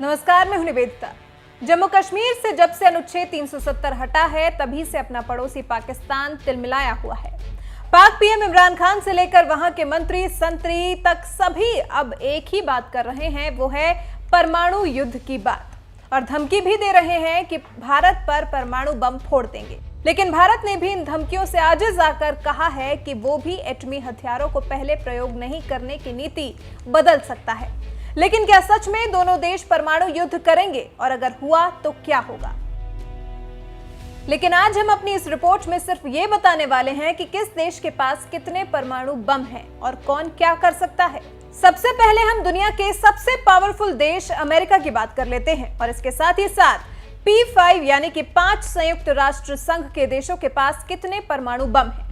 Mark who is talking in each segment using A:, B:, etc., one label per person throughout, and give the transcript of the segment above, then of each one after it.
A: नमस्कार, मैं हूं निवेदिता। जम्मू कश्मीर से जब से अनुच्छेद 370 हटा है तभी से अपना पड़ोसी पाकिस्तान तिलमिलाया हुआ है। पाक पीएम इमरान खान से लेकर वहां के मंत्री संतरी तक सभी अब एक ही बात कर रहे हैं, वो है परमाणु युद्ध की बात, और धमकी भी दे रहे हैं कि भारत पर परमाणु बम फोड़ देंगे। लेकिन भारत ने भी इन धमकियों से आजिज आकर कहा है कि वो भी एटमी हथियारों को पहले प्रयोग नहीं करने की नीति बदल सकता है। लेकिन क्या सच में दोनों देश परमाणु युद्ध करेंगे, और अगर हुआ तो क्या होगा? लेकिन आज हम अपनी इस रिपोर्ट में सिर्फ ये बताने वाले हैं कि किस देश के पास कितने परमाणु बम हैं और कौन क्या कर सकता है। सबसे पहले हम दुनिया के सबसे पावरफुल देश अमेरिका की बात कर लेते हैं, और इसके साथ ही साथ P5 यानी कि 5 संयुक्त राष्ट्र संघ के देशों के पास कितने परमाणु बम हैं।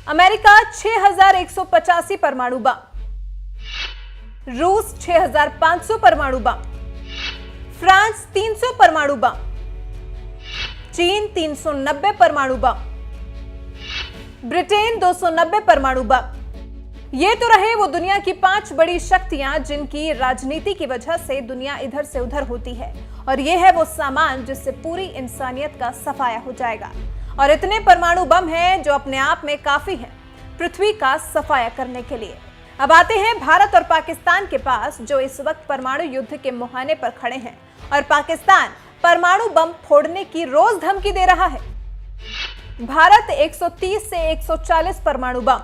A: अमेरिका 6185 परमाणु बम, रूस 6500 परमाणु बम, फ्रांस 300 परमाणु बम, चीन 390 परमाणु बम, ब्रिटेन 290 परमाणु बम। ये तो रहे वो दुनिया की 5 बड़ी शक्तियां जिनकी राजनीति की वजह से दुनिया इधर से उधर होती है, और ये है वो सामान जिससे पूरी इंसानियत का सफाया हो जाएगा। और इतने परमाणु बम हैं जो अपने आप में काफी हैं पृथ्वी का सफाया करने के लिए। अब आते हैं भारत और पाकिस्तान के पास, जो इस वक्त परमाणु युद्ध के मुहाने पर खड़े हैं, और पाकिस्तान परमाणु बम फोड़ने की रोज धमकी दे रहा है। भारत 130 से 140 परमाणु बम,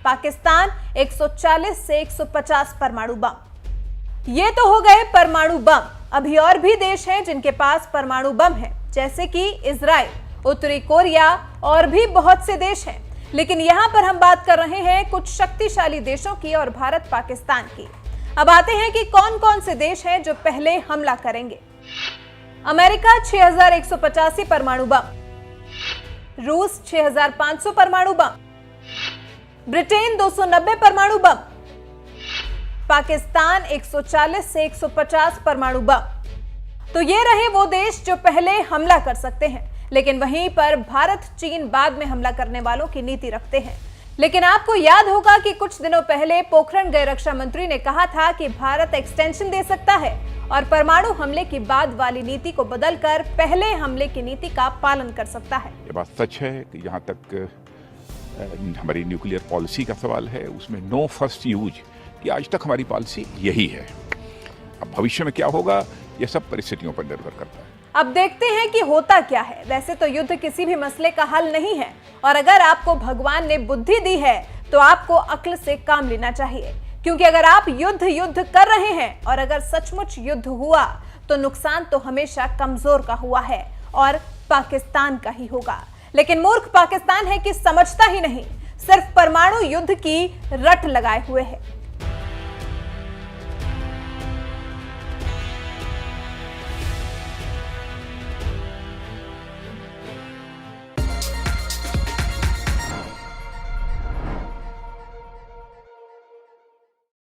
A: पाकिस्तान 140 से 150 परमाणु बम। ये तो हो गए परमाणु बम। अभी और भी देश हैं जिनके पास परमाणु बम है, जैसे कि इजराइल, उत्तरी कोरिया और भी बहुत से देश हैं। लेकिन यहां पर हम बात कर रहे हैं कुछ शक्तिशाली देशों की और भारत पाकिस्तान की। अब आते हैं कि कौन कौन से देश हैं जो पहले हमला करेंगे। अमेरिका 6185 परमाणु बम, रूस 6500 परमाणु बम, ब्रिटेन 290 परमाणु बम, पाकिस्तान 140 से 150 परमाणु बम। तो ये रहे वो देश जो पहले हमला कर सकते हैं। लेकिन वहीं पर भारत, चीन बाद में हमला करने वालों की नीति रखते हैं। लेकिन आपको याद होगा कि कुछ दिनों पहले पोखरण गए रक्षा मंत्री ने कहा था कि भारत एक्सटेंशन दे सकता है और परमाणु हमले की बाद वाली नीति को बदलकर पहले हमले की नीति का पालन कर सकता है।
B: ये बात सच है कि जहां तक हमारी न्यूक्लियर पॉलिसी का सवाल है, उसमें नो फर्स्ट यूज की आज तक हमारी पॉलिसी यही है। अब भविष्य में क्या होगा, यह सब परिस्थितियों पर निर्भर करता है।
A: अब देखते हैं कि होता क्या है। वैसे तो युद्ध किसी भी मसले का हल नहीं है, और अगर आपको भगवान ने बुद्धि दी है तो आपको अक्ल से काम लेना चाहिए। क्योंकि अगर आप युद्ध कर रहे हैं और अगर सचमुच युद्ध हुआ तो नुकसान तो हमेशा कमजोर का हुआ है और पाकिस्तान का ही होगा। लेकिन मूर्ख पाकिस्तान है कि समझता ही नहीं, सिर्फ परमाणु युद्ध की रट लगाए हुए है।